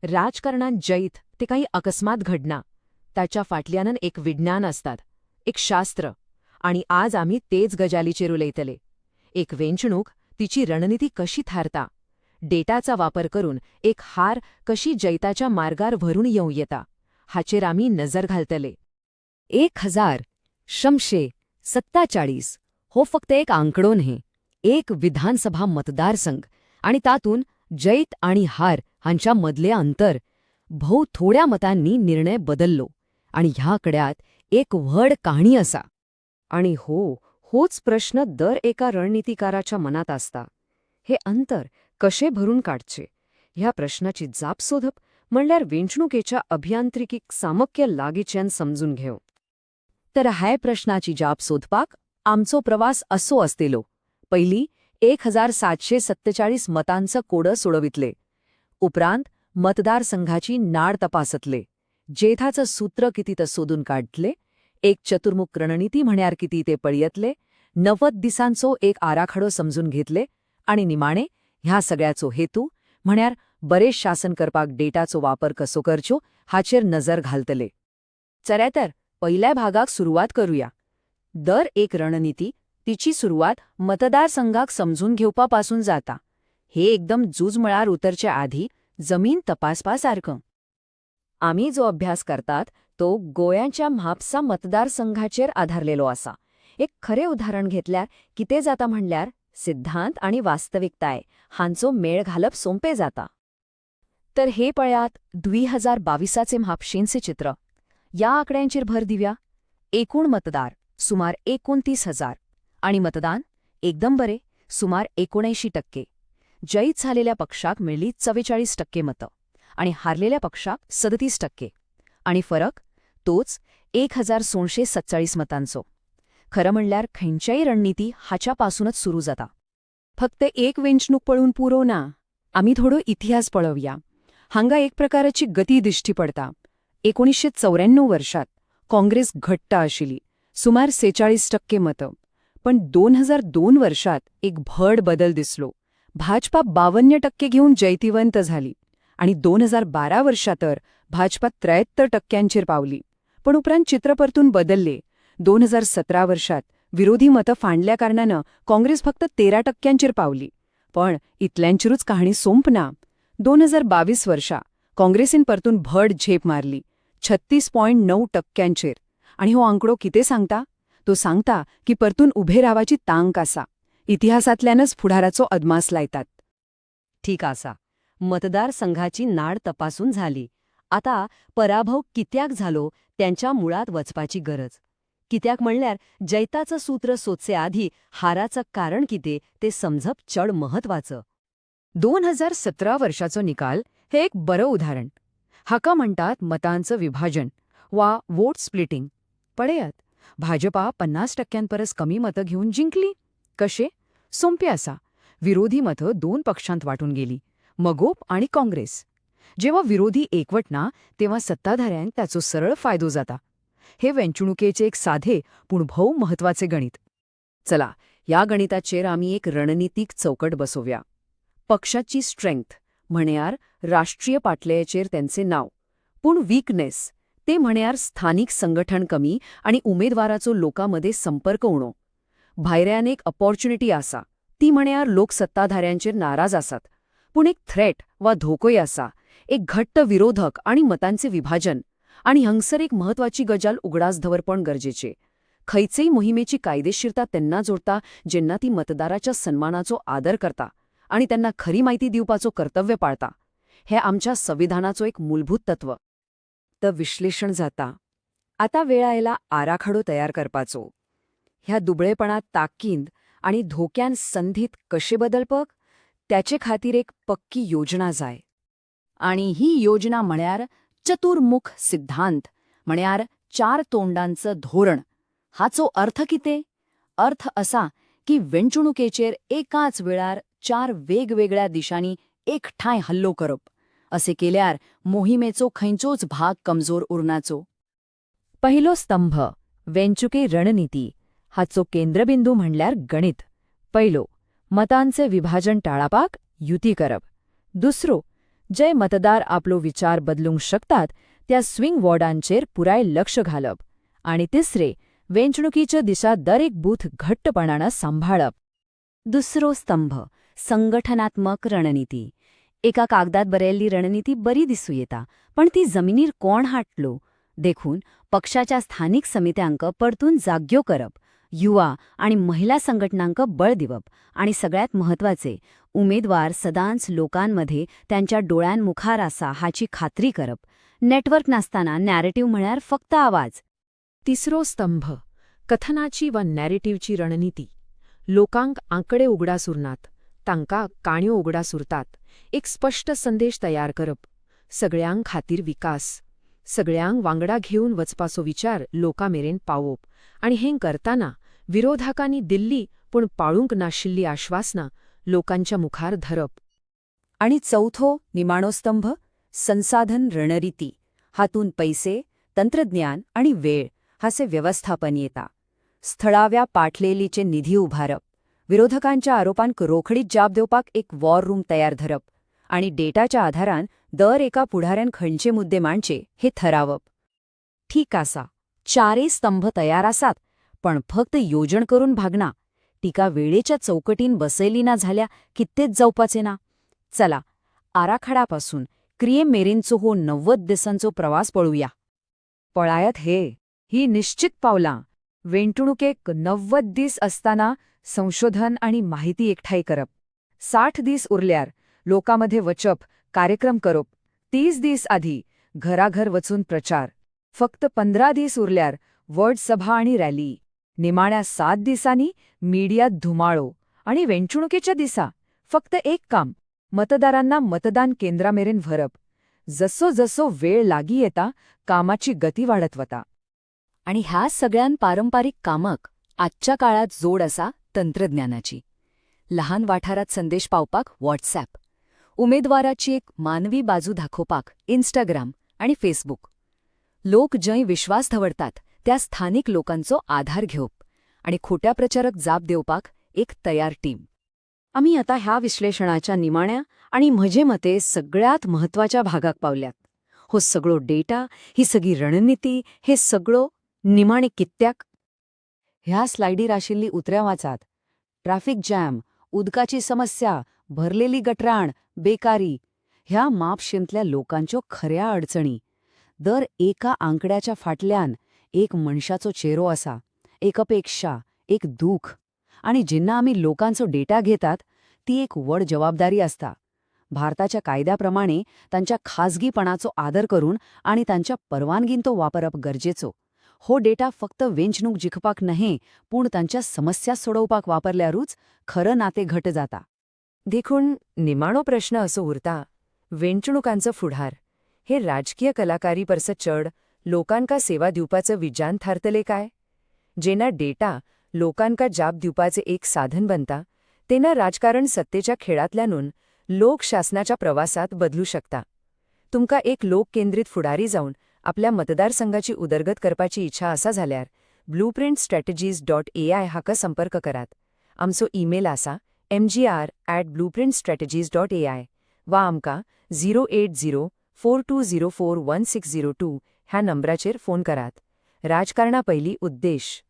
राजकारणात जैत ते काही अकस्मात घडना त्याच्या फाटल्यानं एक विज्ञान असतात, एक शास्त्र. आणि आज आम्ही तेच गजालीचेर उलयतले. एक वेंचणूक तिची रणनीती कशी थारता, डेटाचा वापर करून एक हार कशी जैताच्या मार्गार व्हरून येऊ येता हाचेर आमी नजर घालतले. 1047 हो फक्त एक आंकडो न्ही, एक विधानसभा मतदारसंघ आणि तातून जैत आणि हार हांच्या मदले अंतर. भोव थोड्या मतांनी निर्णय बदललो आणि ह्या कड्यात एक व्हड कहाणी असा. आणि होच प्रश्न दर एका रणनीतिकाराच्या मनात असता. हे अंतर कशे भरून काढचे ह्या प्रश्नाची जाप सोदप म्हणल्यार वेंचणुकेच्या अभियांत्रिकीक सामक्य लागीच्यान समजून घेव. तर ह्या प्रश्नाची जाप सोदपाक आमचो प्रवास असो असतेलो. पहिली 1747 मतांचं कोडं सोडवितले. उपरांत मतदारसंघाची नाड तपासतले. जेथाचं सूत्र किती ते सोदून काढतले. एक चतुर्मुख रणनीती म्हण्यार किती ते पळयतले. 90 दिसांचो एक आराखडो समजून घेतले. आणि निमाणे ह्या सगळ्याचो हेतू म्हण्यार बरेच शासन करपाक डेटाचो वापर कसो करचो हाचेर नजर घालतले. चला तर पहिल्या भागाक सुरुवात करूया. दर एक रणनीती तिची सुरुवात मतदारसंघाक समजून घेवपापासून जाता. हे एकदम जुजमळार उतरच्या आधी जमीन तपासपासारखं. आम्ही जो अभ्यास करतात तो गोंयाच्या म्हापसा मतदारसंघाचेर आधारलेलो असा. एक खरे उदाहरण घेतल्यार कितें जाता म्हणल्यार सिद्धांत आणि वास्तविकताय हांचो मेळ घालप सोंपे जाता. तर हे पळयात 2022चे म्हापशेंचे चित्र. या आकड्यांचेर भर दिव्या. एकूण मतदार सुमार 29,000 आणि मतदान एकदम बरे सुमार 79%. जैत झालेल्या पक्षाक मिळली 44% मतं आणि हारलेल्या पक्षाक 37%. आणि फरक तोच 1647 मतांचो. खरं म्हणल्यार खंयच्याय रणनीती हाच्यापासूनच सुरू जाता. फक्त एक वेंचणूक पळून पुरो ना. आम्ही थोडो इतिहास पळवया. हांगा एक प्रकाराची गती दिश्टी पडता. 1994 वर्षात काँग्रेस घट्ट आशिल्ली, सुमार 46% मतं. पण 2002 वर्षात एक भड बदल दिसलो. भाजपा 52% घेऊन जैतिवंत झाली. आणि 2012 वर्षात तर भाजपा 73%चेर पावली. पण उपरांत चित्र परतून बदलले. 2017 वर्षात विरोधी मतं फांडल्या कारणानं काँग्रेस फक्त 13%चेर पावली. पण इतल्यांचेरूच कहाणी सोंपना. 2022 वर्षा काँग्रेसीन परतून भड झेप मारली 36.9%चेर. आणि हो आंकडो कितें सांगता? तो सांगता की परतून उभे रावाची तांक आसा. इतिहासातल्यानच फुडाराचो अदमास लायतात. ठीक आसा, मतदारसंघाची नाड तपासून झाली. आता पराभव कित्याक झालो त्यांच्या मुळात वचपाची गरज. कित्याक म्हणल्यार जैताचं सूत्र सोदचे आधी हाराचं कारण कितें ते समजप चड महत्वाचं. 2017 वर्षाचो निकाल हे एक बरं उदाहरण. हाका म्हणटात मतांचं विभाजन वा वोट स्प्लिटिंग. पळयात, भाजपा 50% परस कमी मतं घेऊन जिंकली. कशे? सोंपे आसा. विरोधी मतं 2 पक्षांत वाटून गेली, मगोप आणि काँग्रेस. जेव्हा विरोधी एकवटना तेव्हा सत्ताधाऱ्यांक त्याचो सरळ फायदो जाता. हे वेंचणुकेचे एक साधे पूण भोव महत्वाचे गणित. चला, या गणिताचेर आमी एक रणनीतीक चौकट बसोव्या. पक्षाची स्ट्रेंग्थ म्हण्यार राष्ट्रीय पाटल्याचेर त्यांचे नाव. पूण वीकनेस ते म्हण्यार स्थानिक संघटन कमी आणि उमेदवाराचो लोकांमध्ये संपर्क उणो. भायऱ्यान एक अपॉर्च्युनिटी आसा, ती म्हण्यार लोक सत्ताधाऱ्यांचेर नाराज आसात. पूण एक थ्रेट वा धोकोय आसा, एक घट्ट विरोधक आणि मतांचे विभाजन. आणि हंगसर एक महत्वाची गजाल उगडास धवरपण गरजेचे. खैयचेय मोहिमेची कायदेशीरता तेन्ना जोडता जेन्ना ती मतदाराच्या सन्मानाचो आदर करता आणि त्यांना खरी माहिती दिवपाचो कर्तव्य पाळता. हे आमच्या संविधानाचो एक मूलभूत तत्व. तर विश्लेषण जाता. आता वेळ आयला आराखडो तयार करपाचो. ह्या दुबळेपणात ताकीद आणि धोक्यान संधीत कशे बदलपक त्याचे खातीर एक पक्की योजना जाय. आणि ही योजना म्हण्यार चतुर्मुख सिद्धांत, म्हण्यार 4 तोंडांचं धोरण. हाचो अर्थ कितें? अर्थ असा की वेंचणुकेचेर एकाच वेळार 4 वेगवेगळ्या दिशांनी एकठांय हल्लो करप. असे केल्यार मोहिमेचो खंयचोच भाग कमजोर उरनाचो. पहिलो स्तंभ वेंचुके रणनीती. हाचो केंद्रबिंदू म्हणल्यार गणित. पहिलो, मतांचे विभाजन टाळापाक युती करप. दुसरो, जे मतदार आपलो विचार बदलूंक शकतात त्या स्विंग वॉर्डांचेर पुराय लक्ष घालप. आणि तिसरे, वेंचणुकीच्या दिसा दरेक बूथ घट्टपणानं सांभाळप. दुसरो स्तंभ संघटनात्मक रणनीती. एका कागदात बरयल्ली रणनीती बरी दिसू येता, पण ती जमिनीर कोण हाडटलो देखून पक्षाच्या स्थानिक समित्यांक परतून जाग्यो करप, युवा आणि महिला संघटनांक बळ दिवप आणि सगळ्यात महत्वाचे, उमेदवार सदांच लोकांमध्ये त्यांच्या डोळ्यांमुखार आसा हाची खात्री करप. नेटवर्क नासताना नॅरेटिव्ह म्हळ्यार फक्त आवाज. तिसरो स्तंभ कथनाची वा नॅरेटिव्हची रणनीती. लोकांक आंकडे उगडास उरनात, तांकां काणयो उगडास उरतात. एक स्पष्ट संदेश तयार करप, सगळ्यांक खातीर विकास, सगळ्यांक वांगडा घेवन वचपाचो विचार लोकांमेरेन पावोवप. आणि हें करताना विरोधकांनी दिल्ली पूण पाळूंक नाशिल्ली आश्वासनां लोकांच्या मुखार धरप. आणि चौथो निमाणो स्तंभ संसाधन रणनीती. हातून पैसे, तंत्रज्ञान आणि वेळ हाचे व्यवस्थापन येता. स्थळाव्या पाठलेलीचे निधी उभारप, विरोधकांच्या आरोपांक रोखडीत जाप देवपाक एक वॉर रूम तयार धरप आणि डेटाच्या आधारान दर एका पुढाऱ्यान खंयचे मुद्दे मांडचे हे ठरावप. ठीक आसा, चारय स्तंभ तयार आसात, पण फक्त योजन करून भागना. टिका वेळेच्या चौकटीन बसयली ना झाल्या कित्येच जावपाचे ना. चला, आराखडापासून क्रियेमेरेनचो हो 90 दिसांचो प्रवास पळूया. पळायत ही निश्चित पावलां. वेंचणुकेक 90 दीस असताना संशोधन आणि माहिती एकठांय करप. 60 दीस उरल्यार लोकांमध्ये वचप, कार्यक्रम करप. 30 दीस आधी घराघर वचून प्रचार. फक्त 15 दीस उरल्यार वर्ड सभा आणि रॅली. निमाण्या 7 दिसांनी मीडियात धुमाळो. आणि वेंचणुकेच्या दिसा फक्त एक काम, मतदारांना मतदान केंद्रामेरेन व्हरप. जसो जसो वेळ लागी येता कामाची गती वाढत वता. आणि ह्या सगळ्यान पारंपारिक कामाक आजच्या काळात जोड असा तंत्रज्ञानाची. लहान वाठारात संदेश पावपाक व्हॉट्सॲप, उमेदवाराची एक मानवी बाजू दाखोवपाक इंस्टाग्राम आणि फेसबुक. लोक जंय विश्वास दवरतात त्या स्थानिक लोकांचो आधार घेवप आणि खोट्या प्रचारक जाप देवपाक एक तयार टीम. आम्ही आता ह्या विश्लेषणाच्या निमाण्या आणि म्हजे मते सगळ्यात महत्वाच्या भागाक पावल्यात. हो सगळो डेटा, ही सगळी रणनीती, हे सगळो निमाणे कित्याक. ह्या स्लायडीर आशिल्ली उतऱ्या वाचात. ट्रॅफिक जॅम, उदकाची समस्या, भरलेली गटराण, बेकारी ह्या मापशेंतल्या लोकांच्यो खऱ्या अडचणी. दर एका आंकड्याच्या फाटल्यान एक मनशाचो चेहरो आसा, एक अपेक्षा, एक दूख. आणि जेन्ना आमी लोकांचो डेटा घेतात ती एक व्हड जबाबदारी आसता. भारताच्या कायद्याप्रमाणे तांच्या खाजगीपणाचो आदर करून आणि तांच्या परवानगीन तो वापरप गरजेचो. हो डेटा फक्त वेंचणूक जिखपाक न्हय, पूण तांच्या समस्या सोडवपाक वापरल्यारूच खरं नाते घट जाता. देखून निमाणो प्रश्न असो उरता, वेंचणुकांचं फुडार हे राजकीय कलाकारी परस चड लोकांका सेवा दिवपाचं विजान थारतले काय? जेन्ना डेटा लोकांका जाप दिवपाचे एक साधन बनता तेन्ना राजकारण सत्तेच्या खेळांतल्यानून लोक शासनाच्या प्रवासात बदलू शकता. तुमका एक लोककेंद्रीत फुडारी जावन आपल्या मतदारसंघाची उदरगत करपाची इच्छा आसा जाल्यार blueprintstrategies.ai हाका संपर्क करात. आमचो ईमेल आसा mgr@blueprintstrategies.ai वा आमकां 08042041602 ह्या नंबराचेर फोन करात. राजकारणा पयलीं उद्देश